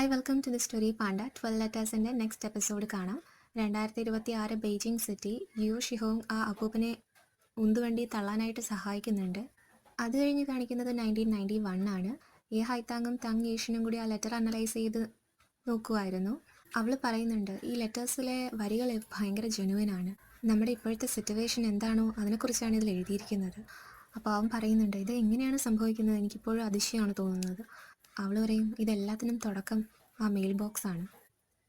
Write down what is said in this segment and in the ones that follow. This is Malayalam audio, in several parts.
Hi welcome to the story panda 12 ലെറ്റേഴ്സിൻ്റെ നെക്സ്റ്റ് എപ്പിസോഡ് കാണാം. 2026 ബെയ്ജിങ് സിറ്റി യു ഷിഹോങ് ആ അപ്പൂപ്പനെ ഉന്തുവണ്ടി തള്ളാനായിട്ട് സഹായിക്കുന്നുണ്ട്. അത് കഴിഞ്ഞ് കാണിക്കുന്നത് 1991 ആണ്. ഈ ഹൈത്താങ്ങും തങ് യേഷിനും കൂടി ആ ലെറ്റർ അനലൈസ് ചെയ്ത് നോക്കുമായിരുന്നു. അവൾ പറയുന്നുണ്ട്, ഈ ലെറ്റേഴ്സിലെ വരികൾ ഭയങ്കര ജെനുവിനാണ്. നമ്മുടെ ഇപ്പോഴത്തെ സിറ്റുവേഷൻ എന്താണോ അതിനെക്കുറിച്ചാണ് ഇതിൽ എഴുതിയിരിക്കുന്നത്. അപ്പോൾ അവൻ പറയുന്നുണ്ട്, ഇത് എങ്ങനെയാണ് സംഭവിക്കുന്നത്, എനിക്കിപ്പോഴും അതിശയമാണ് തോന്നുന്നത്. അവൾ പറയും, ഇതെല്ലാത്തിനും തുടക്കം ആ മെയിൽ ബോക്സ് ആണ്.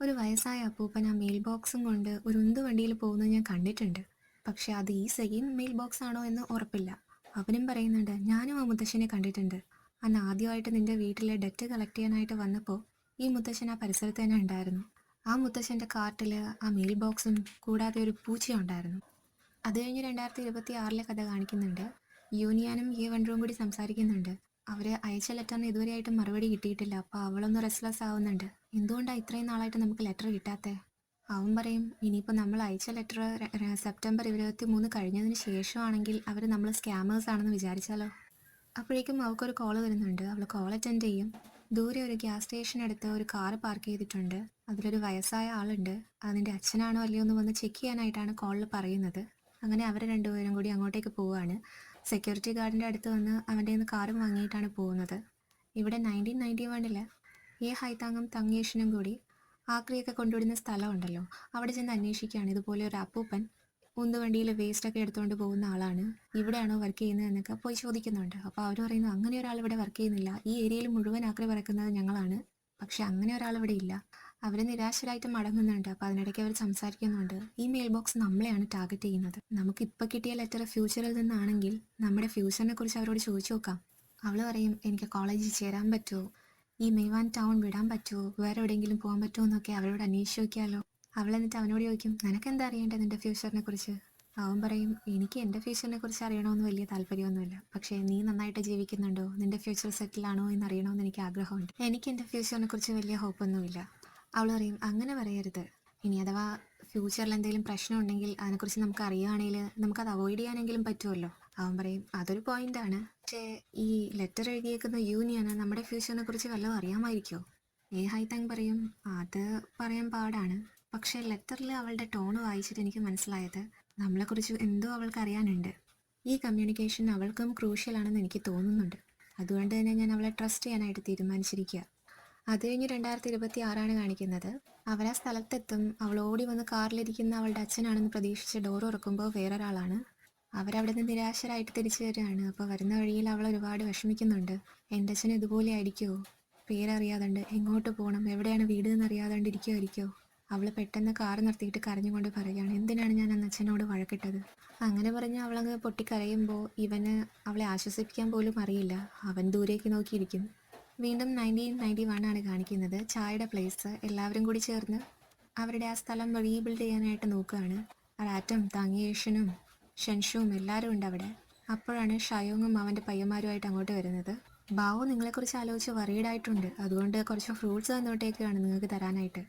ഒരു വയസ്സായ അപ്പൂപ്പൻ ആ മെയിൽ ബോക്സും കൊണ്ട് ഒരു ഉന്തുവണ്ടിയിൽ പോകുന്നത് ഞാൻ കണ്ടിട്ടുണ്ട്. പക്ഷെ അത് ഈ സെയിം മെയിൽ ബോക്സ് ആണോ എന്ന് ഉറപ്പില്ല. അവനും പറയുന്നുണ്ട്, ഞാനും ആ മുത്തശ്ശനെ കണ്ടിട്ടുണ്ട്. അന്ന് ആദ്യമായിട്ട് നിന്റെ വീട്ടിലെ ഡെറ്റ് കളക്ട് ചെയ്യാനായിട്ട് വന്നപ്പോൾ ഈ മുത്തശ്ശൻ ആ പരിസരത്ത് തന്നെ ഉണ്ടായിരുന്നു. ആ മുത്തശ്ശൻ്റെ കാർട്ടിൽ ആ മെയിൽ ബോക്സും കൂടാതെ ഒരു പൂച്ച ഉണ്ടായിരുന്നു. അത് കഴിഞ്ഞ് 2026 കഥ കാണിക്കുന്നുണ്ട്. യൂനിയനും ഈ വണ്ടറും കൂടി സംസാരിക്കുന്നുണ്ട്. അവർ അയച്ച ലെറ്ററിന് ഇതുവരെയായിട്ടും മറുപടി കിട്ടിയിട്ടില്ല. അപ്പോൾ അവളൊന്ന് റെസ്റ്ലെസ് ആവുന്നുണ്ട്. എന്തുകൊണ്ടാണ് ഇത്രയും നാളായിട്ട് നമുക്ക് ലെറ്റർ കിട്ടാത്തേ? അവൻ പറയും, ഇനിയിപ്പോൾ നമ്മൾ അയച്ച ലെറ്റർ സെപ്റ്റംബർ 23 കഴിഞ്ഞതിന് ശേഷമാണെങ്കിൽ അവർ നമ്മൾ സ്കാമേഴ്സ് ആണെന്ന് വിചാരിച്ചാലോ? അപ്പോഴേക്കും അവൾക്കൊരു കോൾ വരുന്നുണ്ട്. അവൾ കോൾ അറ്റൻഡ് ചെയ്യും. ദൂരെ ഒരു ഗ്യാസ് സ്റ്റേഷൻ അടുത്ത് ഒരു കാർ പാർക്ക് ചെയ്തിട്ടുണ്ട്. അതിലൊരു വയസ്സായ ആളുണ്ട്. അതിൻ്റെ അച്ഛനാണോ അല്ലയോ എന്ന് വന്ന് ചെക്ക് ചെയ്യാനായിട്ടാണ് കോളിൽ പറയുന്നത്. അങ്ങനെ അവർ രണ്ടുപേരും കൂടി അങ്ങോട്ടേക്ക് പോവുകയാണ്. സെക്യൂരിറ്റി ഗാർഡിൻ്റെ അടുത്ത് വന്ന് അവൻ്റെ നിന്ന് കാറും വാങ്ങിയിട്ടാണ് പോകുന്നത്. ഇവിടെ 1991 ഈ ഹൈത്താങ്ങും തങ്ങേഷനും കൂടി ആക്രിയൊക്കെ കൊണ്ടുവിടുന്ന സ്ഥലമുണ്ടല്ലോ, അവിടെ ചെന്ന് അന്വേഷിക്കുകയാണ്. ഇതുപോലെ ഒരു അപ്പൂപ്പൻ ഉന്തുവണ്ടിയിൽ വേസ്റ്റൊക്കെ എടുത്തുകൊണ്ട് പോകുന്ന ആളാണ്, ഇവിടെയാണോ വർക്ക് ചെയ്യുന്നത് എന്നൊക്കെ പോയി ചോദിക്കുന്നുണ്ട്. അപ്പോൾ അവർ പറയുന്നു, അങ്ങനെ ഒരാൾ ഇവിടെ വർക്ക് ചെയ്യുന്നില്ല, ഈ ഏരിയയിൽ മുഴുവൻ ആക്രി പറക്കുന്നത് ഞങ്ങളാണ്, പക്ഷെ അങ്ങനെ ഒരാൾ ഇവിടെ ഇല്ല. അവർ നിരാശരായിട്ട് മടങ്ങുന്നുണ്ട്. അപ്പോൾ അതിനിടയ്ക്ക് അവർ സംസാരിക്കുന്നുണ്ട്, ഈ മെയിൽ ബോക്സ് നമ്മളെയാണ് ടാർഗറ്റ് ചെയ്യുന്നത്. നമുക്ക് ഇപ്പോൾ കിട്ടിയ ലെറ്റർ ഫ്യൂച്ചറിൽ നിന്നാണെങ്കിൽ നമ്മുടെ ഫ്യൂച്ചറിനെ കുറിച്ച് അവരോട് ചോദിച്ചു നോക്കാം. അവൾ പറയും, എനിക്ക് കോളേജിൽ ചേരാൻ പറ്റുമോ, ഈ മെയ്വാൻ ടൗൺ വിടാൻ പറ്റുമോ, വേറെ എവിടെയെങ്കിലും പോകാൻ പറ്റുമോ എന്നൊക്കെ അവരോട് അന്വേഷിച്ച് നോക്കിയാലോ. അവൾ എന്നിട്ട് അവനോട് ചോദിക്കും, നിനക്കെന്താ അറിയേണ്ടത് നിൻ്റെ ഫ്യൂച്ചറിനെ കുറിച്ച്? അവൻ പറയും, എനിക്ക് എൻ്റെ ഫ്യൂച്ചറിനെ കുറിച്ച് അറിയണമെന്ന് വലിയ താല്പര്യമൊന്നുമില്ല, പക്ഷേ നീ നന്നായിട്ട് ജീവിക്കുന്നുണ്ടോ, നിൻ്റെ ഫ്യൂച്ചർ സെറ്റിലാണോ എന്ന് അറിയണമെന്ന് എനിക്ക് ആഗ്രഹമുണ്ട്. എനിക്ക് എൻ്റെ ഫ്യൂച്ചറിനെ കുറിച്ച് വലിയ ഹോപ്പൊന്നുമില്ല. അവൾ പറയും, അങ്ങനെ പറയരുത്. ഇനി അഥവാ ഫ്യൂച്ചറിൽ എന്തെങ്കിലും പ്രശ്നം ഉണ്ടെങ്കിൽ അതിനെക്കുറിച്ച് നമുക്ക് അറിയുകയാണെങ്കിൽ നമുക്കത് അവോയ്ഡ് ചെയ്യാനെങ്കിലും പറ്റുമല്ലോ. അവൻ പറയും, അതൊരു പോയിൻ്റാണ്, പക്ഷേ ഈ ലെറ്റർ എഴുതിയേക്കുന്ന യൂനിയന് നമ്മുടെ ഫ്യൂച്ചറിനെ കുറിച്ച് വല്ലതും അറിയാമായിരിക്കുമോ? ഹൈതാങ് പറയും, അത് പറയാൻ പാടാണ്, പക്ഷേ ലെറ്ററിൽ അവളുടെ ടോണ് വായിച്ചിട്ട് എനിക്ക് മനസ്സിലായത് നമ്മളെക്കുറിച്ച് എന്തോ അവൾക്ക് അറിയാനുണ്ട്. ഈ കമ്മ്യൂണിക്കേഷൻ അവൾക്കും ക്രൂഷ്യലാണെന്ന് എനിക്ക് തോന്നുന്നുണ്ട്. അതുകൊണ്ട് തന്നെ ഞാൻ അവളെ ട്രസ്റ്റ് ചെയ്യാനായിട്ട് തീരുമാനിച്ചിരിക്കുക. അത് കഴിഞ്ഞ് 2026 കാണിക്കുന്നത്. അവരാ സ്ഥലത്തെത്തും. അവൾ ഓടി വന്ന് കാറിലിരിക്കുന്ന അവളുടെ അച്ഛനാണെന്ന് പ്രതീക്ഷിച്ച് ഡോർ തുറക്കുമ്പോൾ വേറൊരാളാണ്. അവരവിടെ നിന്ന് നിരാശരായിട്ട് തിരിച്ചു വരികയാണ്. അപ്പോൾ വരുന്ന വഴിയിൽ അവൾ ഒരുപാട് വിഷമിക്കുന്നുണ്ട്. എൻ്റെ അച്ഛൻ ഇതുപോലെ ആയിരിക്കുമോ, പേരറിയാതുണ്ട്, എങ്ങോട്ട് പോകണം, എവിടെയാണ് വീട് എന്നറിയാതുകൊണ്ട് ഇരിക്കുമായിരിക്കുമോ? അവൾ പെട്ടെന്ന് കാറ് നിർത്തിയിട്ട് കരഞ്ഞുകൊണ്ട് പറയുകയാണ്, എന്തിനാണ് ഞാൻ അന്ന് അച്ഛനോട് വഴക്കിട്ടത്? അങ്ങനെ പറഞ്ഞ് അവളങ്ങ് പൊട്ടിക്കരയുമ്പോൾ ഇവന് അവളെ ആശ്വസിപ്പിക്കാൻ പോലും അറിയില്ല. അവൻ ദൂരേക്ക് നോക്കിയിരിക്കും. വീണ്ടും 1991 കാണിക്കുന്നത്. ചായയുടെ പ്ലേസ്. എല്ലാവരും കൂടി ചേർന്ന് അവരുടെ ആ സ്ഥലം റീബിൽഡ് ചെയ്യാനായിട്ട് നോക്കുകയാണ്. റാറ്റും തങ്ങേഷനും ഷെൻഷുവും എല്ലാവരും ഉണ്ട് അവിടെ. അപ്പോഴാണ് ഷയോങ്ങും അവൻ്റെ പയ്യന്മാരുമായിട്ട് അങ്ങോട്ട് വരുന്നത്. ബാവു നിങ്ങളെക്കുറിച്ച് ആലോചിച്ച് വറീഡായിട്ടുണ്ട്, അതുകൊണ്ട് കുറച്ച് ഫ്രൂട്ട്സ് തന്നോട്ടേക്കാണ് നിങ്ങൾക്ക് തരാനായിട്ട്.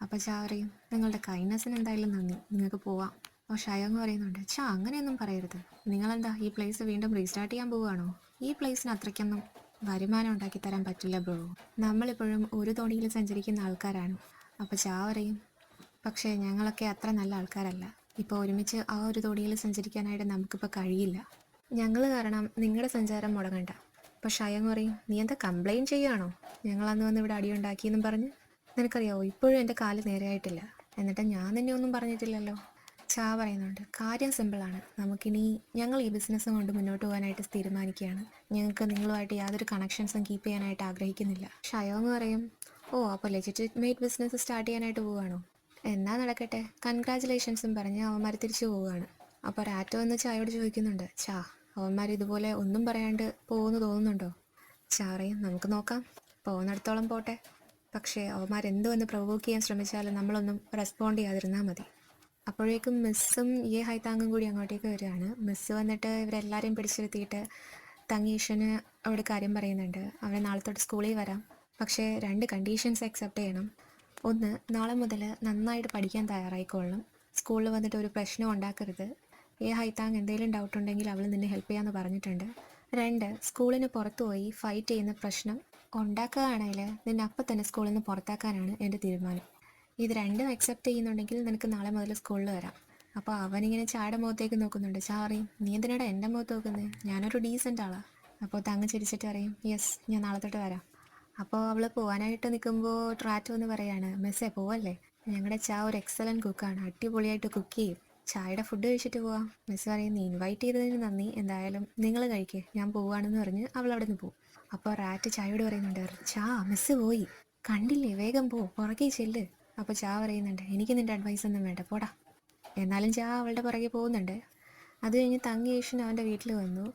അപ്പോൾ ചാ പറയും, നിങ്ങളുടെ കൈൻഡ്നെസ്സിന് എന്തായാലും നന്ദി, നിങ്ങൾക്ക് പോവാം. അപ്പോൾ ഷയോങ് പറയുന്നുണ്ട്, അങ്ങനെയൊന്നും പറയരുത്. നിങ്ങളെന്താ ഈ പ്ലേസ് വീണ്ടും റീസ്റ്റാർട്ട് ചെയ്യാൻ പോവുകയാണോ? ഈ പ്ലേസിന് അത്രയ്ക്കൊന്നും വരുമാനം ഉണ്ടാക്കി തരാൻ പറ്റില്ല ബ്രോ, നമ്മളിപ്പോഴും ഒരു തോണിയിൽ സഞ്ചരിക്കുന്ന ആൾക്കാരാണ്. അപ്പോൾ ചാ പറയും, പക്ഷേ ഞങ്ങളൊക്കെ അത്ര നല്ല ആൾക്കാരല്ല, ഇപ്പോൾ ഒരുമിച്ച് ആ ഒരു തോണിയിൽ സഞ്ചരിക്കാനായിട്ട് നമുക്കിപ്പോൾ കഴിയില്ല. ഞങ്ങൾ കാരണം നിങ്ങളുടെ സഞ്ചാരം മുടങ്ങണ്ട. അപ്പോൾ ഷയങ് പറയും, നീ എന്താ കംപ്ലയിൻറ്റ് ചെയ്യുകയാണോ, ഞങ്ങളന്ന് വന്ന് ഇവിടെ അടിയുണ്ടാക്കിയെന്നും പറഞ്ഞ്? നിനക്കറിയാവോ ഇപ്പോഴും എൻ്റെ കാല് നേരെയായിട്ടില്ല, എന്നിട്ട് ഞാൻ നിന്നെ ഒന്നും പറഞ്ഞിട്ടില്ലല്ലോ. ചാ പറയുന്നുണ്ട്, കാര്യം സിമ്പിളാണ്, നമുക്കിനി ഞങ്ങൾ ഈ ബിസിനസ് കൊണ്ട് മുന്നോട്ട് പോകാനായിട്ട് തീരുമാനിക്കുകയാണ്. ഞങ്ങൾക്ക് നിങ്ങളുമായിട്ട് യാതൊരു കണക്ഷൻസും കീപ്പ് ചെയ്യാനായിട്ട് ആഗ്രഹിക്കുന്നില്ല. ഷയോങ് പറയും, ഓ അപ്പോൾ ലെജിറ്റിമേറ്റ് ബിസിനസ് സ്റ്റാർട്ട് ചെയ്യാനായിട്ട് പോവുകയാണോ? എന്നാ നടക്കട്ടെ, കൺഗ്രാജുലേഷൻസും പറഞ്ഞ് അവന്മാർ തിരിച്ചു പോവുകയാണ്. അപ്പോൾ റാറ്റോ എന്ന് ചായോട് ചോദിക്കുന്നുണ്ട്, അവന്മാർ ഇതുപോലെ ഒന്നും പറയാണ്ട് പോകുമെന്ന് തോന്നുന്നുണ്ടോ? ചാ പറയും, നമുക്ക് നോക്കാം, പോകുന്നിടത്തോളം പോട്ടെ, പക്ഷേ അവന്മാരെന്ത് വന്ന് പ്രൊവോക്ക് ചെയ്യാൻ ശ്രമിച്ചാലും നമ്മളൊന്നും റെസ്പോണ്ട് ചെയ്യാതിരുന്നാൽ മതി. അപ്പോഴേക്കും മിസ്സും ഈ ഹൈത്താങ്ങും കൂടി അങ്ങോട്ടേക്ക് വരികയാണ്. മിസ്സ് വന്നിട്ട് ഇവരെല്ലാവരെയും പിടിച്ചിരുത്തിയിട്ട് തങ്ങീഷന് അവിടെ കാര്യം പറയുന്നുണ്ട്. അവനെ നാളെ തൊട്ട് സ്കൂളിൽ വരാം, പക്ഷേ 2 കണ്ടീഷൻസ് അക്സെപ്റ്റ് ചെയ്യണം. ഒന്ന്, നാളെ മുതൽ നന്നായിട്ട് പഠിക്കാൻ തയ്യാറായിക്കൊള്ളണം, സ്കൂളിൽ വന്നിട്ട് ഒരു പ്രശ്നം ഉണ്ടാക്കരുത്. ഈ ഹൈത്താങ് എന്തെങ്കിലും ഡൗട്ട് ഉണ്ടെങ്കിൽ അവൾ നിന്നെ ഹെൽപ്പ് ചെയ്യാമെന്ന് പറഞ്ഞിട്ടുണ്ട്. 2, സ്കൂളിന് പുറത്തു പോയി ഫൈറ്റ് ചെയ്യുന്ന പ്രശ്നം ഉണ്ടാക്കുകയാണെങ്കിൽ നിന്നെ അപ്പം തന്നെ സ്കൂളിൽ നിന്ന് പുറത്താക്കാനാണ് എൻ്റെ തീരുമാനം. ഇത് രണ്ടും അക്സെപ്റ്റ് ചെയ്യുന്നുണ്ടെങ്കിൽ നിനക്ക് നാളെ മുതൽ സ്കൂളിൽ വരാം. അപ്പോൾ അവനിങ്ങനെ ചായുടെ മുഖത്തേക്ക് നോക്കുന്നുണ്ട്. ചാ പറയും, നീ എന്തിനാടാ എൻ്റെ മുഖത്ത് നോക്കുന്നത്? ഞാനൊരു ഡീസൻ്റ് ആളാണ്. അപ്പോൾ തങ്ങ് ചിരിച്ചിട്ട് പറയും, യെസ്, ഞാൻ നാളെ തൊട്ട് വരാം. അപ്പോൾ അവൾ പോകാനായിട്ട് നിൽക്കുമ്പോൾ ട്രാറ്റ് വന്ന് പറയാണ്, മിസ്സേ പോവല്ലേ, ഞങ്ങളുടെ ചാ ഒരു എക്സലൻറ്റ് കുക്കാണ്, അടിപൊളിയായിട്ട് കുക്ക് ചെയ്യും, ചായയുടെ ഫുഡ് കഴിച്ചിട്ട് പോവാം. മിസ് പറയും, നീ ഇൻവൈറ്റ് ചെയ്തതിന് നന്ദി, എന്തായാലും നിങ്ങൾ കഴിക്കേ, ഞാൻ പോവുകയാണെന്ന് പറഞ്ഞ് അവൾ അവിടെ നിന്ന് പോകും. അപ്പോൾ റാറ്റ് ചായയോട് പറയുന്നുണ്ട്, ചാ മിസ്സ് പോയി, കണ്ടില്ലേ, വേഗം പോ, പുറകെ ചെല്ല്. അപ്പോൾ ചാ പറയുന്നുണ്ട്, എനിക്ക് നിൻ്റെ അഡ്വൈസ് ഒന്നും വേണ്ട, പോടാ. എന്നാലും ചാ അവളുടെ പുറകെ പോകുന്നുണ്ട്. അത് കഴിഞ്ഞ് തങ് യേഷൻ അവൻ്റെ വീട്ടിൽ വന്നു.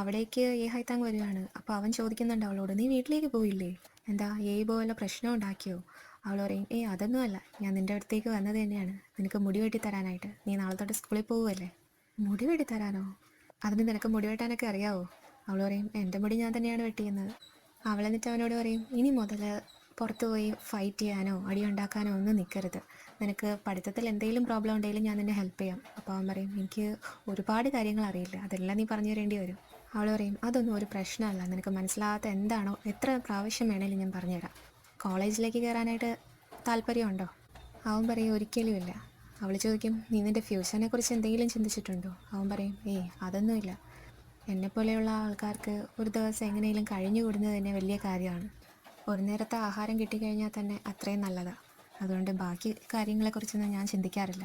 അവിടേക്ക് ഏഹായ് താങ് വരികയാണ്. അപ്പോൾ അവൻ ചോദിക്കുന്നുണ്ട് അവളോട്, നീ വീട്ടിലേക്ക് പോയില്ലേ, എന്താ ഏബോ വല്ല പ്രശ്നം ഉണ്ടാക്കിയോ? അവൾ പറയും, അതൊന്നുമല്ല, ഞാൻ നിൻ്റെ അടുത്തേക്ക് വന്നത് തന്നെയാണ് നിനക്ക് മുടി വെട്ടി തരാനായിട്ട്. നീ നാളെ തൊട്ട് സ്കൂളിൽ പോവുമല്ലേ. മുടി വെട്ടി തരാനോ? അതിന് നിനക്ക് മുടി വെട്ടാനൊക്കെ അറിയാവോ? അവൾ പറയും, എൻ്റെ മുടി ഞാൻ തന്നെയാണ് വെട്ടിയുന്നത്. അവൾ എന്നിട്ട് അവനോട് പറയും, ഇനി മുതൽ പുറത്ത് പോയി ഫൈറ്റ് ചെയ്യാനോ അടി ഉണ്ടാക്കാനോ ഒന്നും നിൽക്കരുത്. നിനക്ക് പഠിത്തത്തിൽ എന്തെങ്കിലും പ്രോബ്ലം ഉണ്ടെങ്കിലും ഞാൻ നിന്നെ ഹെൽപ്പ് ചെയ്യാം. അപ്പോൾ അവൻ പറയും, എനിക്ക് ഒരുപാട് കാര്യങ്ങൾ അറിയില്ല, അതെല്ലാം നീ പറഞ്ഞു തരേണ്ടി വരും. അവൾ പറയും, അതൊന്നും ഒരു പ്രശ്നമല്ല, നിനക്ക് മനസ്സിലാകാത്ത എന്താണോ എത്ര പ്രാവശ്യം വേണേലും ഞാൻ പറഞ്ഞുതരാം. കോളേജിലേക്ക് കയറാനായിട്ട് താല്പര്യമുണ്ടോ? അവൻ പറയും, ഒരിക്കലുമില്ല. അവൾ ചോദിക്കും, നീ നിൻ്റെ ഫ്യൂച്ചറിനെ കുറിച്ച് എന്തെങ്കിലും ചിന്തിച്ചിട്ടുണ്ടോ? അവൻ പറയും, അതൊന്നുമില്ല. എന്നെപ്പോലെയുള്ള ആൾക്കാർക്ക് ഒരു ദിവസം എങ്ങനെയെങ്കിലും കഴിഞ്ഞു കൂടുന്നത് തന്നെ വലിയ കാര്യമാണ്. ഒരു നേരത്തെ ആഹാരം കിട്ടിക്കഴിഞ്ഞാൽ തന്നെ അത്രയും നല്ലതാണ്. അതുകൊണ്ട് ബാക്കി കാര്യങ്ങളെക്കുറിച്ചൊന്നും ഞാൻ ചിന്തിക്കാറില്ല.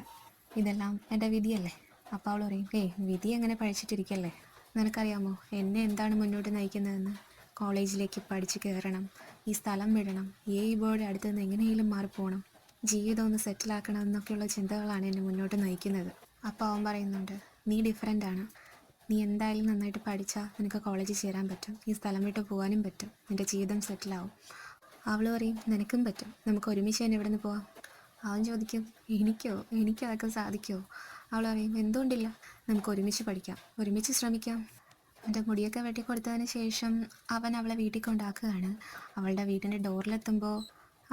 ഇതെല്ലാം എൻ്റെ വിധിയല്ലേ. അപ്പോൾ അവൾ പറയും, വിധി എങ്ങനെ പഴിച്ചിട്ടിരിക്കല്ലേ, നിനക്കറിയാമോ എന്നെ എന്താണ് മുന്നോട്ട് നയിക്കുന്നതെന്ന്? കോളേജിലേക്ക് പഠിച്ച് കയറണം, ഈ സ്ഥലം വിടണം, ബോർഡ് അടുത്ത് നിന്ന് എങ്ങനെയെങ്കിലും മാറിപ്പോകണം, ജീവിതം ഒന്ന് സെറ്റിലാക്കണം എന്നൊക്കെയുള്ള ചിന്തകളാണ് എന്നെ മുന്നോട്ട് നയിക്കുന്നത്. അപ്പോൾ അവൻ പറയുന്നുണ്ട്, നീ ഡിഫറെൻ്റ് ആണ്. നീ എന്തായാലും നന്നായിട്ട് പഠിച്ചാൽ നിനക്ക് കോളേജിൽ ചേരാൻ പറ്റും, ഈ സ്ഥലം വിട്ട് പോകാനും പറ്റും, നിൻ്റെ ജീവിതം സെറ്റിലാവും. അവൾ പറയും, നിനക്കും പറ്റും, നമുക്ക് ഒരുമിച്ച് തന്നെ ഇവിടെ നിന്ന് പോവാം. അവൻ ചോദിക്കും, എനിക്കോ അതൊക്കെ സാധിക്കുമോ? അവൾ പറയും, എന്തുകൊണ്ടില്ല, നമുക്ക് ഒരുമിച്ച് പഠിക്കാം, ഒരുമിച്ച് ശ്രമിക്കാം. എൻ്റെ മുടിയൊക്കെ വെട്ടിക്കൊടുത്തതിന് ശേഷം അവൻ അവളെ വീട്ടിൽ കൊണ്ടാക്കുകയാണ്. അവളുടെ വീടിൻ്റെ ഡോറിലെത്തുമ്പോൾ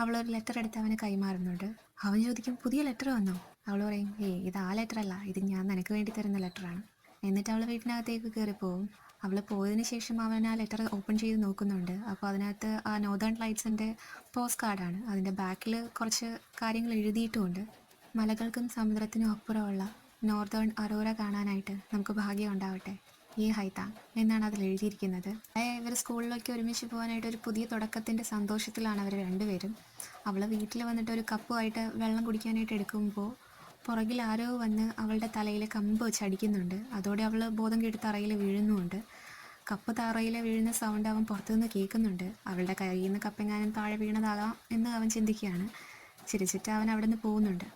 അവളൊരു ലെറ്റർ എടുത്ത് അവന് കൈമാറുന്നുണ്ട്. അവൻ ചോദിക്കും, പുതിയ ലെറ്റർ വന്നോ? അവൾ പറയും, ഇത് ആ ലെറ്ററല്ല, ഇത് ഞാൻ നിനക്ക് വേണ്ടി തരുന്ന ലെറ്ററാണ്. എന്നിട്ട് അവൾ വീട്ടിനകത്തേക്ക് കയറിപ്പോവും. അവൾ പോയതിന് ശേഷം അവൻ ആ ലെറ്റർ ഓപ്പൺ ചെയ്ത് നോക്കുന്നുണ്ട്. അപ്പോൾ അതിനകത്ത് ആ നോർത്തേൺ ലൈറ്റ്സിൻ്റെ പോസ്റ്റ് കാർഡാണ്. അതിൻ്റെ ബാക്കിൽ കുറച്ച് കാര്യങ്ങൾ എഴുതിയിട്ടുമുണ്ട്. മലകൾക്കും സമുദ്രത്തിനും അപ്പുറമുള്ള നോർത്തേൺ അറോറ കാണാനായിട്ട് നമുക്ക് ഭാഗ്യം ഉണ്ടാവട്ടെ, ഹൈ താങ് എന്നാണ് അതിൽ എഴുതിയിരിക്കുന്നത്. ഇവർ സ്കൂളിലേക്ക് ഒരുമിച്ച് പോകാനായിട്ട് ഒരു പുതിയ തുടക്കത്തിൻ്റെ സന്തോഷത്തിലാണ് അവർ രണ്ടുപേരും. അവൾ വീട്ടിൽ വന്നിട്ട് ഒരു കപ്പുമായിട്ട് വെള്ളം കുടിക്കാനായിട്ട് എടുക്കുമ്പോൾ പുറകിൽ ആരോ വന്ന് അവളുടെ തലയിൽ കമ്പ് വെച്ച് അടിക്കുന്നുണ്ട്. അതോടെ അവൾ ബോധം കെട്ട് തറയിൽ വീഴുന്നുമുണ്ട്. കപ്പ് തറയിൽ വീഴുന്ന സൗണ്ട് അവൻ പുറത്തുനിന്ന് കേൾക്കുന്നുണ്ട്. അവളുടെ കയ്യിൽ നിന്ന് കപ്പെങ്ങാനും താഴെ വീണതാകാം എന്ന് അവൻ ചിന്തിക്കുകയാണ്. ചിരിച്ചിട്ട് അവൻ അവിടെ നിന്ന് പോകുന്നുണ്ട്.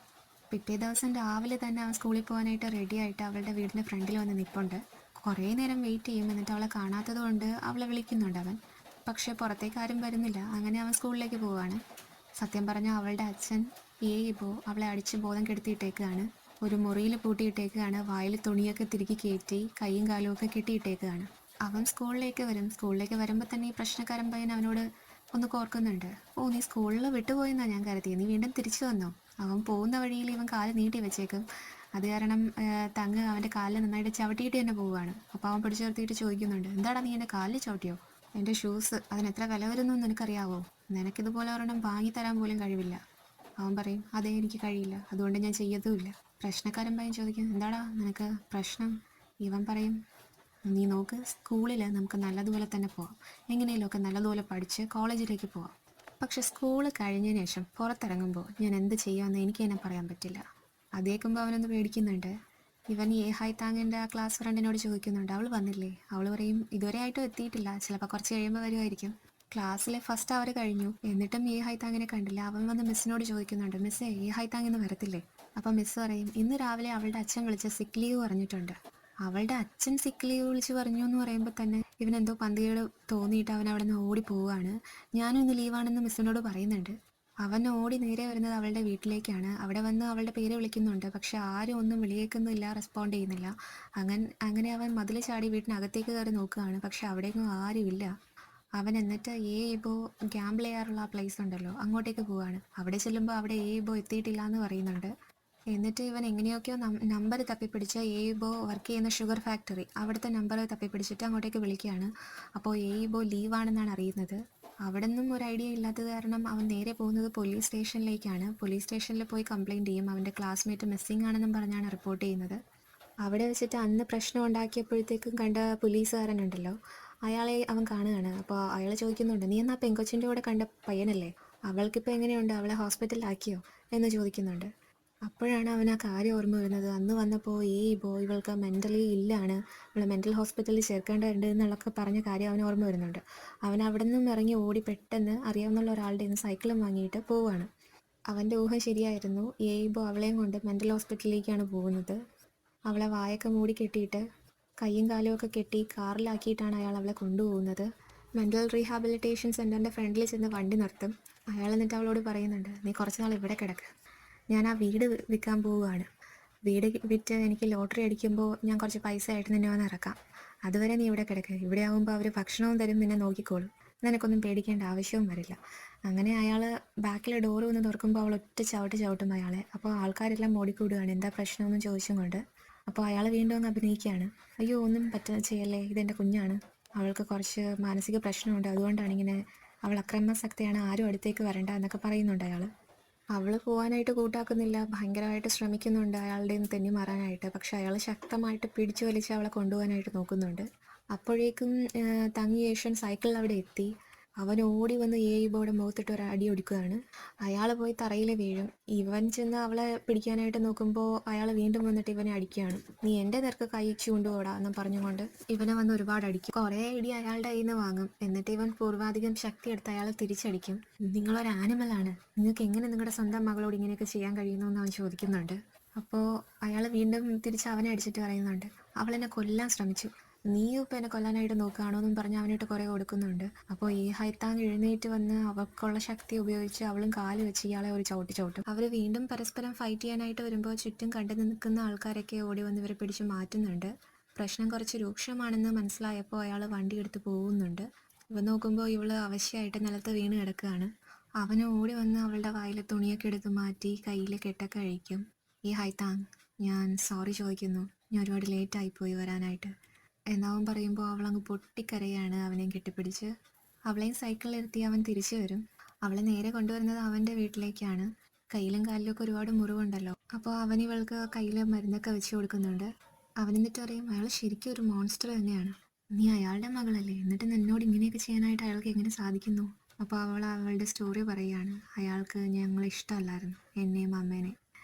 പിറ്റേ ദിവസം രാവിലെ തന്നെ അവൻ സ്കൂളിൽ പോകാനായിട്ട് റെഡിയായിട്ട് അവളുടെ വീടിൻ്റെ ഫ്രണ്ടിൽ വന്ന് നിൽപ്പുണ്ട്. കുറേ നേരം വെയിറ്റ് ചെയ്യും. എന്നിട്ട് അവളെ കാണാത്തത് കൊണ്ട് അവളെ വിളിക്കുന്നുണ്ട് അവൻ. പക്ഷേ പുറത്തേക്ക് ആരും വരുന്നില്ല. അങ്ങനെ അവൻ സ്കൂളിലേക്ക് പോവുകയാണ്. സത്യം പറഞ്ഞാൽ അവളുടെ അച്ഛൻ ഇപ്പോൾ അവളെ അടിച്ച് ബോധം കെടുത്തിയിട്ടേക്കാണ്. ഒരു മുറിയിൽ പൂട്ടിയിട്ടേക്കാണ്. വായിൽ തുണിയൊക്കെ തിരികെ കയറ്റി കൈയും കാലും ഒക്കെ കെട്ടിയിട്ടേക്കാണ്. അവൻ സ്കൂളിലേക്ക് വരും. സ്കൂളിലേക്ക് വരുമ്പോൾ തന്നെ ഈ പ്രശ്നക്കാരൻ പയ്യൻ അവനോട് ഒന്ന് കോർക്കുന്നുണ്ട്. നീ സ്കൂളിൽ വിട്ടുപോയെന്നാണ് ഞാൻ കരുതിയത്, നീ വീണ്ടും തിരിച്ചു വന്നോ? അവൻ പോകുന്ന വഴിയിൽ ഇവൻ കാല് നീട്ടി വെച്ചേക്കും. അത് കാരണം തങ്ങ് അവൻ്റെ കാലിൽ നന്നായിട്ട് ചവിട്ടിയിട്ട് തന്നെ പോവുകയാണ്. അപ്പോൾ അവൻ പിടിച്ചു നിർത്തിയിട്ട് ചോദിക്കുന്നുണ്ട്, എന്താടാ നീ എൻ്റെ കാലിൽ ചവിട്ടിയോ? എൻ്റെ ഷൂസ് അതിന് എത്ര വില വരുന്നു നിനക്കറിയാവോ? നിനക്കിതുപോലെ ഒരെണ്ണം വാങ്ങിത്തരാൻ പോലും കഴിവില്ല. അവൻ പറയും, അതേ, എനിക്ക് കഴിയില്ല, അതുകൊണ്ട് ഞാൻ ചെയ്യത്തുമില്ല. പ്രശ്നക്കാരൻ പയ്യൻ ചോദിക്കും, എന്താടാ നിനക്ക് പ്രശ്നം? ഇവൻ പറയും, നീ നോക്ക്, സ്കൂളിൽ നമുക്ക് നല്ലതുപോലെ തന്നെ പോവാം, എങ്ങനെയെങ്കിലുമൊക്കെ നല്ലതുപോലെ പഠിച്ച് കോളേജിലേക്ക് പോവാം. പക്ഷെ സ്കൂൾ കഴിഞ്ഞതിന് ശേഷം പുറത്തിറങ്ങുമ്പോൾ ഞാൻ എന്ത് ചെയ്യുമെന്ന് എനിക്ക് തന്നെ പറയാൻ പറ്റില്ല. അതേക്കുമ്പോൾ അവനൊന്ന് പേടിക്കുന്നുണ്ട്. ഇവൻ ഹായ് താങ്ങിൻ്റെ ആ ക്ലാസ് ഫ്രണ്ടിനോട് ചോദിക്കുന്നുണ്ട്, അവൾ വന്നില്ലേ? അവൾ പറയും, ഇതുവരെ ആയിട്ടും എത്തിയിട്ടില്ല, ചിലപ്പോൾ കുറച്ച് കഴിയുമ്പോൾ വരുമായിരിക്കും. ക്ലാസ്സിലെ ഫസ്റ്റ് അവർ കഴിഞ്ഞു, എന്നിട്ടും ഹായ് താങ്ങിനെ കണ്ടില്ല. അവൻ വന്ന് മിസ്സിനോട് ചോദിക്കുന്നുണ്ട്, മിസ്സേ ഹായ് താങ് ഇന്ന് വരത്തില്ലേ? അപ്പം മിസ്സ് പറയും, ഇന്ന് രാവിലെ അവളുടെ അച്ഛൻ വിളിച്ച് സിക്ക് ലീവ് പറഞ്ഞിട്ടുണ്ട്. അവളുടെ അച്ഛൻ സിക്ക് ലീവ് വിളിച്ച് പറഞ്ഞു എന്ന് പറയുമ്പോൾ തന്നെ ഇവനെന്തോ പന്തികേട് തോന്നിയിട്ട് അവൻ അവിടെ നിന്ന് ഓടി പോവുകയാണ്. ഞാനും ഇന്ന് ലീവാണെന്ന് മിസ്സിനോട് പറയുന്നുണ്ട്. അവൻ ഓടി നേരെ വരുന്നത് അവളുടെ വീട്ടിലേക്കാണ്. അവിടെ വന്ന് അവളുടെ പേര് വിളിക്കുന്നുണ്ട്. പക്ഷെ ആരും ഒന്നും വിളിയേക്കുന്നില്ല, റെസ്പോണ്ട് ചെയ്യുന്നില്ല. അങ്ങനെ അവൻ മതിൽ ചാടി വീട്ടിനകത്തേക്ക് കയറി നോക്കുകയാണ്. പക്ഷെ അവിടെയൊന്നും ആരുമില്ല. അവൻ എന്നിട്ട് ഇപ്പോൾ ഗ്യാമ്പിൾ ചെയ്യാറുള്ള ആ പ്ലേസ് ഉണ്ടല്ലോ, അങ്ങോട്ടേക്ക് പോവുകയാണ്. അവിടെ ചെല്ലുമ്പോൾ അവിടെ ഇപ്പോൾ എത്തിയിട്ടില്ല എന്ന് പറയുന്നുണ്ട്. എന്നിട്ട് ഇവൻ എങ്ങനെയൊക്കെയോ നമ്പർ തപ്പിപ്പിടിച്ച് ഇപ്പോൾ വർക്ക് ചെയ്യുന്ന ഷുഗർ ഫാക്ടറി, അവിടുത്തെ നമ്പർ തപ്പിപ്പിടിച്ചിട്ട് അങ്ങോട്ടേക്ക് വിളിക്കുകയാണ്. അപ്പോൾ ഇപ്പോൾ ലീവാണെന്നാണ് അറിയുന്നത്. അവിടെ നിന്നും ഒരു ഐഡിയ ഇല്ലാത്തത് കാരണം അവൻ നേരെ പോകുന്നത് പോലീസ് സ്റ്റേഷനിലേക്കാണ്. പോലീസ് സ്റ്റേഷനിൽ പോയി കംപ്ലയിൻറ്റ് ചെയ്യും. അവൻ്റെ ക്ലാസ്മേറ്റ് മിസ്സിംഗ് ആണെന്നും പറഞ്ഞാണ് റിപ്പോർട്ട് ചെയ്യുന്നത്. അവിടെ വെച്ചിട്ട് അന്ന് പ്രശ്നം ഉണ്ടാക്കിയപ്പോഴത്തേക്കും കണ്ട പോലീസുകാരനുണ്ടല്ലോ, അയാളെ അവൻ കാണുകയാണ്. അപ്പോൾ അയാൾ ചോദിക്കുന്നുണ്ട്, നീ എന്നാ പെങ്കൊച്ചിൻ്റെ കൂടെ കണ്ട പയ്യനല്ലേ, അവൾക്കിപ്പോൾ എങ്ങനെയുണ്ട്, അവളെ ഹോസ്പിറ്റലിലാക്കിയോ എന്ന് ചോദിക്കുന്നുണ്ട്. അപ്പോഴാണ് അവൻ ആ കാര്യം ഓർമ്മ വരുന്നത്. അന്ന് വന്നപ്പോൾ ഇവൾക്ക് മെൻ്റലി ഇല്ലാണ്, ഇവളെ മെൻ്റൽ ഹോസ്പിറ്റലിൽ ചേർക്കേണ്ടതുണ്ട് എന്നുള്ളൊക്കെ പറഞ്ഞ കാര്യം അവന് ഓർമ്മ വരുന്നുണ്ട്. അവൻ അവിടെ നിന്നും ഇറങ്ങി ഓടി പെട്ടെന്ന് അറിയാവുന്ന ഒരാളുടെ നിന്ന് സൈക്കിളും വാങ്ങിയിട്ട് പോവുകയാണ്. അവൻ്റെ ഊഹം ശരിയായിരുന്നു. അവളെയും കൊണ്ട് മെൻ്റൽ ഹോസ്പിറ്റലിലേക്കാണ് പോകുന്നത്. അവളെ വായൊക്കെ മൂടി കെട്ടിയിട്ട് കയ്യും കാലും ഒക്കെ കെട്ടി കാറിലാക്കിയിട്ടാണ് അയാൾ അവളെ കൊണ്ടുപോകുന്നത്. മെൻ്റൽ റീഹാബിലിറ്റേഷൻ സെൻ്ററിൻ്റെ ഫ്രണ്ടിൽ ചെന്ന് വണ്ടി നിർത്തും. അയാൾ എന്നിട്ട് അവളോട് പറയുന്നുണ്ട്, നീ കുറച്ച് നാൾ ഇവിടെ കിടക്ക്, ഞാൻ ആ വീട് വിൽക്കാൻ പോവുകയാണ്. വീട് വിറ്റ് എനിക്ക് ലോട്ടറി അടിക്കുമ്പോൾ ഞാൻ കുറച്ച് പൈസ ആയിട്ട് നിന്നെ വന്ന് ഇറക്കാം. അതുവരെ നീ ഇവിടെ കിടക്ക്, ഇവിടെ ആകുമ്പോൾ അവർ ഭക്ഷണവും തരും, നിന്നെ നോക്കിക്കോളും, നിനക്കൊന്നും പേടിക്കേണ്ട ആവശ്യവും വരില്ല. അങ്ങനെ അയാൾ ബാക്കിലെ ഡോറ് ഒന്ന് തുറക്കുമ്പോൾ അവൾ ഒറ്റ ചവിട്ടും അയാളെ. അപ്പോൾ ആൾക്കാരെല്ലാം ഓടിക്കൂടുകയാണ്, എന്താ പ്രശ്നമെന്ന് ചോദിച്ചും കൊണ്ട്. അപ്പോൾ അയാൾ വീണ്ടും അങ്ങ് അഭിനയിക്കുകയാണ്, അയ്യോ ഒന്നും ചെയ്യല്ലേ, ഇതെൻ്റെ കുഞ്ഞാണ്, അവൾക്ക് കുറച്ച് മാനസിക പ്രശ്നമുണ്ട്, അതുകൊണ്ടാണ് ഇങ്ങനെ, അവൾ അക്രമാസക്തയാണ്, ആരും അടുത്തേക്ക് വരണ്ട എന്നൊക്കെ പറയുന്നുണ്ട് അയാൾ. അവൾ പോകാനായിട്ട് കൂട്ടാക്കുന്നില്ല, ഭയങ്കരമായിട്ട് ശ്രമിക്കുന്നുണ്ട് അയാളുടെ നിന്ന് തെന്നി മാറാനായിട്ട്. പക്ഷെ അയാൾ ശക്തമായിട്ട് പിടിച്ചു വലിച്ച് അവളെ കൊണ്ടുപോകാനായിട്ട് നോക്കുന്നുണ്ട്. അപ്പോഴേക്കും തങ്ങി യേശൻ സൈക്കിളിൽ അവിടെ എത്തി. അവൻ ഓടി വന്ന് ബോയുടെ മുഖത്തിട്ട് ഒരു അടി ഒടിക്കുകയാണ്. അയാൾ പോയി തറയിൽ വീഴും. ഇവൻ ചെന്ന് അവളെ പിടിക്കാനായിട്ട് നോക്കുമ്പോൾ അയാൾ വീണ്ടും വന്നിട്ട് ഇവനെ അടിക്കുകയാണ്. നീ എൻ്റെ നേർക്ക് കൈ ചൂണ്ടുപോടാ എന്ന് പറഞ്ഞുകൊണ്ട് ഇവനെ വന്ന് ഒരുപാട് അടിക്കും. കുറേ ഇടി അയാളുടെ കയ്യിൽ നിന്ന് വാങ്ങും. എന്നിട്ട് ഇവൻ പൂർവാധികം ശക്തി എടുത്ത് അയാൾ തിരിച്ചടിക്കും. നിങ്ങളൊരു ആനിമലാണ്, നിങ്ങൾക്ക് എങ്ങനെ നിങ്ങളുടെ സ്വന്തം മകളോട് ഇങ്ങനെയൊക്കെ ചെയ്യാൻ കഴിയുന്നു എന്ന് അവൻ ചോദിക്കുന്നുണ്ട്. അപ്പോൾ അയാൾ വീണ്ടും തിരിച്ച് അവനെ അടിച്ചിട്ട് പറയുന്നുണ്ട്, അവളെന്നെ കൊല്ലാൻ ശ്രമിച്ചു, നീയും ഇപ്പം എന്നെ കൊല്ലാനായിട്ട് നോക്കുകയാണോ എന്നും പറഞ്ഞ് അവനായിട്ട് കുറേ കൊടുക്കുന്നുണ്ട്. അപ്പോൾ ഹൈത്താങ് എഴുന്നേറ്റ് വന്ന് അവൾക്കുള്ള ശക്തി ഉപയോഗിച്ച് അവളും കാല് വെച്ച് ഇയാളെ ഒരു ചവിട്ടും. അവർ വീണ്ടും പരസ്പരം ഫൈറ്റ് ചെയ്യാനായിട്ട് വരുമ്പോൾ ചുറ്റും കണ്ടു നിൽക്കുന്ന ആൾക്കാരൊക്കെ ഓടി വന്ന് ഇവരെ പിടിച്ച് മാറ്റുന്നുണ്ട്. പ്രശ്നം കുറച്ച് രൂക്ഷമാണെന്ന് മനസ്സിലായപ്പോൾ അയാൾ വണ്ടി എടുത്ത് പോകുന്നുണ്ട്. ഇവ നോക്കുമ്പോൾ ഇവള് അവശ്യമായിട്ട് നിലത്ത് വീണ് കിടക്കുകയാണ്. അവന് ഓടി വന്ന് അവളുടെ വായിലെ തുണിയൊക്കെ എടുത്ത് മാറ്റി കയ്യിലെ കെട്ടൊക്കെ അഴിക്കും. ഹൈത്താങ്, ഞാൻ സോറി ചോദിക്കുന്നു, ഞാൻ ഒരുപാട് ലേറ്റായിപ്പോയി വരാനായിട്ട് എന്നവൻ പറയുമ്പോൾ അവളങ്ങ് പൊട്ടിക്കരയാണ് അവനെയും കെട്ടിപ്പിടിച്ച്. അവളെയും സൈക്കിളിലിരുത്തി അവൻ തിരിച്ചു വരും. അവളെ നേരെ കൊണ്ടുവരുന്നത് അവൻ്റെ വീട്ടിലേക്കാണ്. കയ്യിലും കാലിലൊക്കെ ഒരുപാട് മുറിവുണ്ടല്ലോ. അപ്പോൾ അവൻ ഇവൾക്ക് കയ്യിൽ മരുന്നൊക്കെ വെച്ച് കൊടുക്കുന്നുണ്ട്. അവൻ എന്നിട്ട് പറയും, അയാൾ ശരിക്കും ഒരു മോൺസ്റ്റർ തന്നെയാണ്, നീ അയാളുടെ മകളല്ലേ, എന്നിട്ട് നിന്നോട് ഇങ്ങനെയൊക്കെ ചെയ്യാനായിട്ട് അയാൾക്ക് എങ്ങനെ സാധിക്കുന്നു. അപ്പോൾ അവളുടെ സ്റ്റോറി പറയുകയാണ്, അയാൾക്ക് ഞങ്ങളെ ഇഷ്ടമല്ലായിരുന്നു, എന്നെയും അമ്മേനെ.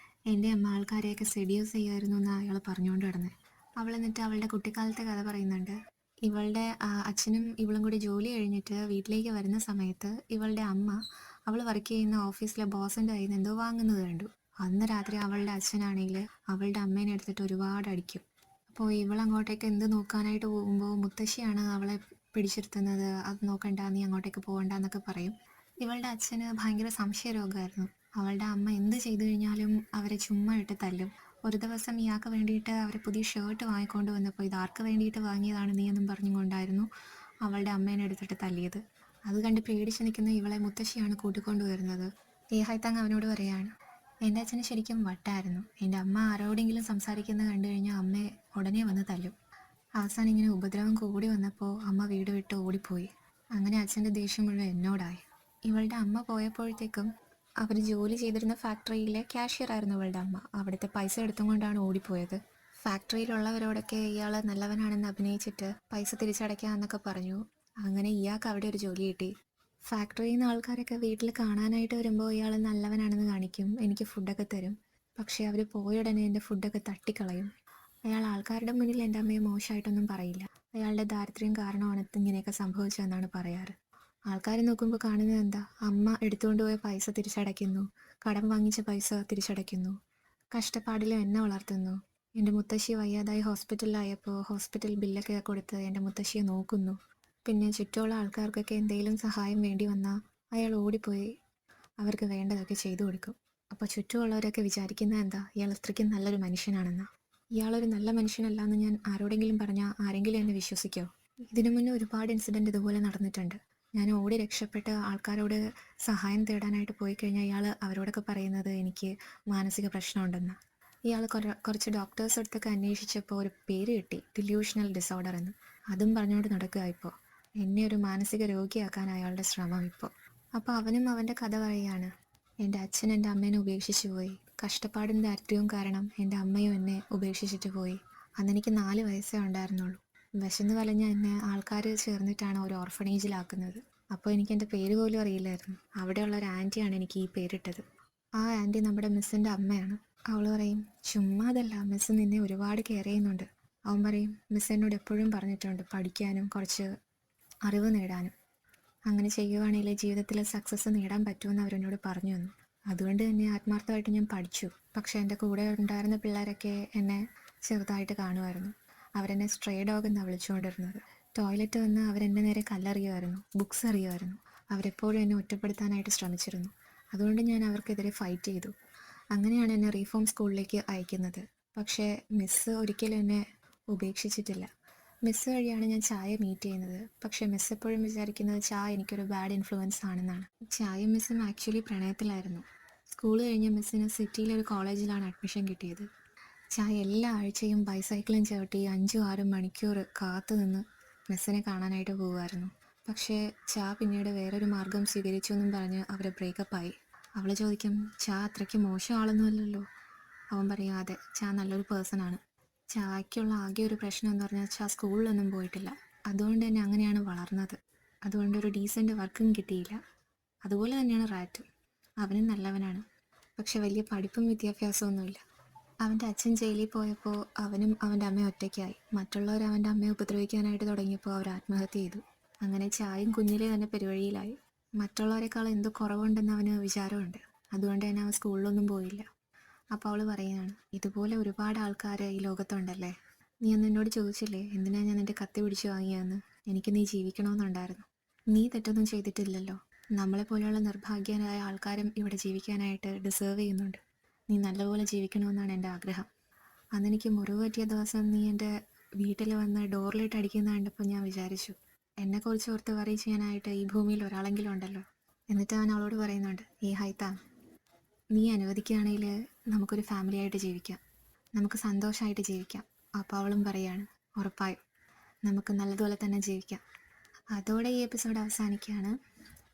എൻ്റെ അമ്മ ആൾക്കാരെയൊക്കെ സെഡ്യൂസ് ചെയ്യുമായിരുന്നു എന്ന് അയാൾ പറഞ്ഞുകൊണ്ട് കിടന്നത്. അവൾ എന്നിട്ട് അവളുടെ കുട്ടിക്കാലത്തെ കഥ പറയുന്നുണ്ട്. ഇവളുടെ അച്ഛനും ഇവളും കൂടി ജോലി കഴിഞ്ഞിട്ട് വീട്ടിലേക്ക് വരുന്ന സമയത്ത് ഇവളുടെ അമ്മ അവൾ വർക്ക് ചെയ്യുന്ന ഓഫീസിലെ ബോസിൻ്റെ കയ്യിൽ നിന്ന് എന്തോ വാങ്ങുന്നത് കണ്ടു. അന്ന് രാത്രി അവളുടെ അച്ഛനാണെങ്കിൽ അവളുടെ അമ്മേനെ എടുത്തിട്ട് ഒരുപാട് അടിക്കും. അപ്പോൾ ഇവളങ്ങോട്ടേക്ക് എന്ത് നോക്കാനായിട്ട് പോകുമ്പോൾ മുത്തശ്ശിയാണ് അവളെ പിടിച്ചിരുത്തുന്നത്. അത് നോക്കണ്ട, നീ അങ്ങോട്ടേക്ക് പോകണ്ട എന്നൊക്കെ പറയും. ഇവളുടെ അച്ഛന് ഭയങ്കര സംശയരോഗമായിരുന്നു. അവളുടെ അമ്മ എന്ത് ചെയ്തു കഴിഞ്ഞാലും അവരെ ചുമ്മാ ഇട്ട് തല്ലും. ഒരു ദിവസം ഇയാൾക്ക് വേണ്ടിയിട്ട് അവർ പുതിയ ഷർട്ട് വാങ്ങിക്കൊണ്ട് വന്നപ്പോൾ ഇത് ആർക്ക് വേണ്ടിയിട്ട് വാങ്ങിയതാണ് നീ എന്നും പറഞ്ഞുകൊണ്ടായിരുന്നു അവളുടെ അമ്മേനെ എടുത്തിട്ട് തല്ലിയത്. അത് കണ്ട് പേടിച്ച് നിൽക്കുന്ന ഇവളെ മുത്തശ്ശിയാണ് കൂട്ടിക്കൊണ്ടു വരുന്നത്. ഹൈത്താങ് അവനോട് പറയാണ്, എൻ്റെ അച്ഛന് ശരിക്കും വട്ടായിരുന്നു, എൻ്റെ അമ്മ ആരോടെങ്കിലും സംസാരിക്കുന്നത് കണ്ടു കഴിഞ്ഞാൽ അമ്മയെ ഉടനെ വന്ന് തല്ലും. അവസാനം ഇങ്ങനെ ഉപദ്രവം കൂടി വന്നപ്പോൾ അമ്മ വീട് വിട്ട് ഓടിപ്പോയി. അങ്ങനെ അച്ഛൻ്റെ ദേഷ്യം മുഴുവൻ എന്നോടായി. ഇവളുടെ അമ്മ പോയപ്പോഴത്തേക്കും അവർ ജോലി ചെയ്തിരുന്ന ഫാക്ടറിയിലെ കാഷ്യർ ആയിരുന്നു ഇവളുടെ അമ്മ. അവിടുത്തെ പൈസ എടുത്തും കൊണ്ടാണ് ഓടിപ്പോയത്. ഫാക്ടറിയിലുള്ളവരോടൊക്കെ ഇയാൾ നല്ലവനാണെന്ന് അഭിനയിച്ചിട്ട് പൈസ തിരിച്ചടയ്ക്കാമെന്നൊക്കെ പറഞ്ഞു. അങ്ങനെ ഇയാൾക്ക് അവിടെ ഒരു ജോലി കിട്ടി. ഫാക്ടറിയിൽ നിന്ന് ആൾക്കാരൊക്കെ വീട്ടിൽ കാണാനായിട്ട് വരുമ്പോൾ ഇയാൾ നല്ലവനാണെന്ന് കാണിക്കും, എനിക്ക് ഫുഡൊക്കെ തരും. പക്ഷേ അവർ പോയ ഉടനെ എൻ്റെ ഫുഡൊക്കെ തട്ടിക്കളയും. അയാൾ ആൾക്കാരുടെ മുന്നിൽ എൻ്റെ അമ്മയെ മോശമായിട്ടൊന്നും പറയില്ല. അയാളുടെ ദാരിദ്ര്യം കാരണമാണ് ഇങ്ങനെയൊക്കെ സംഭവിച്ചതെന്നാണ് പറയാറ്. ആൾക്കാർ നോക്കുമ്പോൾ കാണുന്നത് എന്താ, അമ്മ എടുത്തുകൊണ്ട് പോയ പൈസ തിരിച്ചടയ്ക്കുന്നു, കടം വാങ്ങിച്ച പൈസ തിരിച്ചടയ്ക്കുന്നു, കഷ്ടപ്പാടിൽ എന്നെ വളർത്തുന്നു. എൻ്റെ മുത്തശ്ശി വയ്യാതായി ഹോസ്പിറ്റലിലായപ്പോൾ ഹോസ്പിറ്റൽ ബില്ലൊക്കെ കൊടുത്ത് എൻ്റെ മുത്തശ്ശിയെ നോക്കുന്നു. പിന്നെ ചുറ്റുമുള്ള ആൾക്കാർക്കൊക്കെ എന്തെങ്കിലും സഹായം വേണ്ടി വന്നാൽ അയാൾ ഓടിപ്പോയി അവർക്ക് വേണ്ടതൊക്കെ ചെയ്തു കൊടുക്കും. അപ്പോൾ ചുറ്റുമുള്ളവരൊക്കെ വിചാരിക്കുന്നത് എന്താ, ഇയാൾ അത്രയ്ക്കും നല്ലൊരു മനുഷ്യനാണെന്നാ. ഇയാളൊരു നല്ല മനുഷ്യനല്ല എന്ന് ഞാൻ ആരോടെങ്കിലും പറഞ്ഞാൽ ആരെങ്കിലും എന്നെ വിശ്വസിക്കോ? ഇതിനു മുന്നേ ഒരുപാട് ഇൻസിഡൻറ്റ് ഇതുപോലെ നടന്നിട്ടുണ്ട്. ഞാൻ ഓടി രക്ഷപ്പെട്ട് ആൾക്കാരോട് സഹായം തേടാനായിട്ട് പോയി കഴിഞ്ഞാൽ ഇയാൾ അവരോടൊക്കെ പറയുന്നത് എനിക്ക് മാനസിക പ്രശ്നമുണ്ടെന്ന്. ഇയാൾ കുറച്ച് ഡോക്ടേഴ്സ് അടുത്തൊക്കെ അന്വേഷിച്ചപ്പോൾ ഒരു പേര് കിട്ടി, ഡില്യൂഷണൽ ഡിസോർഡർ എന്ന്. അതും പറഞ്ഞുകൊണ്ട് നടക്കുക ഇപ്പോൾ. എന്നെ ഒരു മാനസിക രോഗിയാക്കാൻ അയാളുടെ ശ്രമം ഇപ്പോൾ. അപ്പോൾ അവനും അവൻ്റെ കഥ പറയുകയാണ്. എൻ്റെ അച്ഛൻ എൻ്റെ അമ്മേനെ ഉപേക്ഷിച്ചു പോയി. കഷ്ടപ്പാടും ദാരിദ്ര്യവും കാരണം എൻ്റെ അമ്മയും എന്നെ ഉപേക്ഷിച്ചിട്ട് പോയി. അന്നെനിക്ക് 4 വയസ്സേ ഉണ്ടായിരുന്നുള്ളൂ. വിശന്ന് വലഞ്ഞ എന്നെ ആൾക്കാർ ചേർന്നിട്ടാണ് ഒരു ഓർഫണേജിലാക്കുന്നത്. അപ്പോൾ എനിക്ക് എൻ്റെ പേര് പോലും അറിയില്ലായിരുന്നു. അവിടെയുള്ള ഒരു ആൻറ്റിയാണ് എനിക്ക് ഈ പേരിട്ടത്. ആ ആൻറ്റി നമ്മുടെ മിസ്സിൻ്റെ അമ്മയാണ്. അവൾ പറയും, ചുമ്മാതല്ല, മിസ്സ് നിന്നെ ഒരുപാട് കെയർ ചെയ്യുന്നുണ്ട്. അവൻ പറയും, മിസ് എന്നോട് എപ്പോഴും പറഞ്ഞിട്ടുണ്ട് പഠിക്കാനും കുറച്ച് അറിവ് നേടാനും. അങ്ങനെ ചെയ്യുവാണെങ്കിൽ ജീവിതത്തിൽ സക്സസ് നേടാൻ പറ്റുമെന്ന് അവരെന്നോട് പറഞ്ഞു തന്നു. അതുകൊണ്ട് തന്നെ ആത്മാർത്ഥമായിട്ട് ഞാൻ പഠിച്ചു. പക്ഷേ എൻ്റെ കൂടെ ഉണ്ടായിരുന്ന പിള്ളേരൊക്കെ എന്നെ ചെറുതായിട്ട് കാണുമായിരുന്നു. അവരെന്നെ സ്ട്രേ ഡോഗ് എന്നാണ് വിളിച്ചുകൊണ്ടിരുന്നത്. ടോയ്ലറ്റ് വന്ന് അവരെൻ്റെ നേരെ കല്ലെറിയുമായിരുന്നു, ബുക്സ് എറിയുമായിരുന്നു. അവരെപ്പോഴും എന്നെ ഒറ്റപ്പെടുത്താനായിട്ട് ശ്രമിച്ചിരുന്നു. അതുകൊണ്ട് ഞാൻ അവർക്കെതിരെ ഫൈറ്റ് ചെയ്തു. അങ്ങനെയാണ് എന്നെ റീഫോം സ്കൂളിലേക്ക് അയക്കുന്നത്. പക്ഷേ മിസ്സ് ഒരിക്കലും എന്നെ ഉപേക്ഷിച്ചിട്ടില്ല. മിസ്സ് വഴിയാണ് ഞാൻ ചായ മീറ്റ് ചെയ്യുന്നത്. പക്ഷേ മിസ്സ് എപ്പോഴും വിചാരിക്കുന്നത് ചായ എനിക്കൊരു ബാഡ് ഇൻഫ്ലുവൻസ് ആണെന്നാണ്. ചായയും മിസ്സും ആക്ച്വലി പ്രണയത്തിലായിരുന്നു. സ്കൂൾ കഴിഞ്ഞ് മിസ്സിന് സിറ്റിയിലൊരു കോളേജിലാണ് അഡ്മിഷൻ കിട്ടിയത്. ചായ എല്ലാ ആഴ്ചയും ബൈസൈക്കിളും ചവിട്ടി 5-6 മണിക്കൂർ കാത്തു നിന്ന് മിസ്സിനെ കാണാനായിട്ട് പോകുമായിരുന്നു. പക്ഷേ പിന്നീട് വേറൊരു മാർഗം സ്വീകരിച്ചു എന്നും പറഞ്ഞ് അവർ ബ്രേക്കപ്പായി. അവൾ ചോദിക്കും, അത്രയ്ക്ക് മോശം ആളൊന്നുമല്ലല്ലോ. അവൻ പറയും, അതെ, നല്ലൊരു പേഴ്സണാണ്. ചായക്കുള്ള ആകെ ഒരു പ്രശ്നം എന്ന് പറഞ്ഞാൽ സ്കൂളിലൊന്നും പോയിട്ടില്ല. അതുകൊണ്ട് തന്നെ അങ്ങനെയാണ് വളർന്നത്. അതുകൊണ്ട് ഒരു ഡീസൻറ്റ് വർക്കും കിട്ടിയില്ല. അതുപോലെ തന്നെയാണ് റാറ്റും. അവനും നല്ലവനാണ്, പക്ഷെ വലിയ പഠിപ്പും വിദ്യാഭ്യാസമൊന്നുമില്ല. അവൻ്റെ അച്ഛൻ ജയിലിൽ പോയപ്പോൾ അവനും അവൻ്റെ അമ്മയും ഒറ്റയ്ക്കായി. മറ്റുള്ളവർ അവൻ്റെ അമ്മയെ ഉപദ്രവിക്കാനായിട്ട് തുടങ്ങിയപ്പോൾ അവർ ആത്മഹത്യ ചെയ്തു. അങ്ങനെ ചായയും കുഞ്ഞിലെ തന്നെ പെരുവഴിയിലായി. മറ്റുള്ളവരെക്കാൾ എന്തോ കുറവുണ്ടെന്ന് അവന് വിചാരമുണ്ട്. അതുകൊണ്ട് തന്നെ അവൻ സ്കൂളിലൊന്നും പോയില്ല. അപ്പോൾ അവൾ പറയുകയാണ്, ഇതുപോലെ ഒരുപാട് ആൾക്കാർ ഈ ലോകത്തുണ്ടല്ലേ. നീ അന്ന് എന്നോട് ചോദിച്ചില്ലേ എന്തിനാ ഞാൻ നിൻ്റെ കത്തി പിടിച്ച് വാങ്ങിയതെന്ന്. എനിക്ക് നീ ജീവിക്കണമെന്നുണ്ടായിരുന്നു. നീ തെറ്റൊന്നും ചെയ്തിട്ടില്ലല്ലോ. നമ്മളെപ്പോലെയുള്ള നിർഭാഗ്യരായ ആൾക്കാരും ഇവിടെ ജീവിക്കാനായിട്ട് ഡിസേർവ് ചെയ്യുന്നുണ്ട്. നീ നല്ലപോലെ ജീവിക്കണമെന്നാണ് എൻ്റെ ആഗ്രഹം. അന്നെനിക്ക് മുറിവ് പറ്റിയ ദിവസം നീ എൻ്റെ വീട്ടിൽ വന്ന് ഡോറിലിട്ട് അടിക്കുന്ന കണ്ടപ്പോൾ ഞാൻ വിചാരിച്ചു, എന്നെക്കുറിച്ച് ഓർത്ത് വറി ചെയ്യാനായിട്ട് ഈ ഭൂമിയിൽ ഒരാളെങ്കിലും ഉണ്ടല്ലോ. എന്നിട്ട് അവൻ അവളോട് പറയുന്നുണ്ട്, ഹൈത്ത, നീ അനുവദിക്കുകയാണെങ്കിൽ നമുക്കൊരു ഫാമിലിയായിട്ട് ജീവിക്കാം, നമുക്ക് സന്തോഷമായിട്ട് ജീവിക്കാം. അപ്പോൾ അവളും പറയാണ്, ഉറപ്പായും നമുക്ക് നല്ലതുപോലെ തന്നെ ജീവിക്കാം. അതോടെ ഈ എപ്പിസോഡ് അവസാനിക്കുകയാണ്.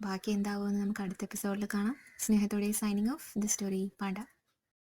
ബാക്കി എന്താവുമെന്ന് നമുക്ക് അടുത്ത എപ്പിസോഡിൽ കാണാം. സ്നേഹത്തോടെ signing off the story Panda.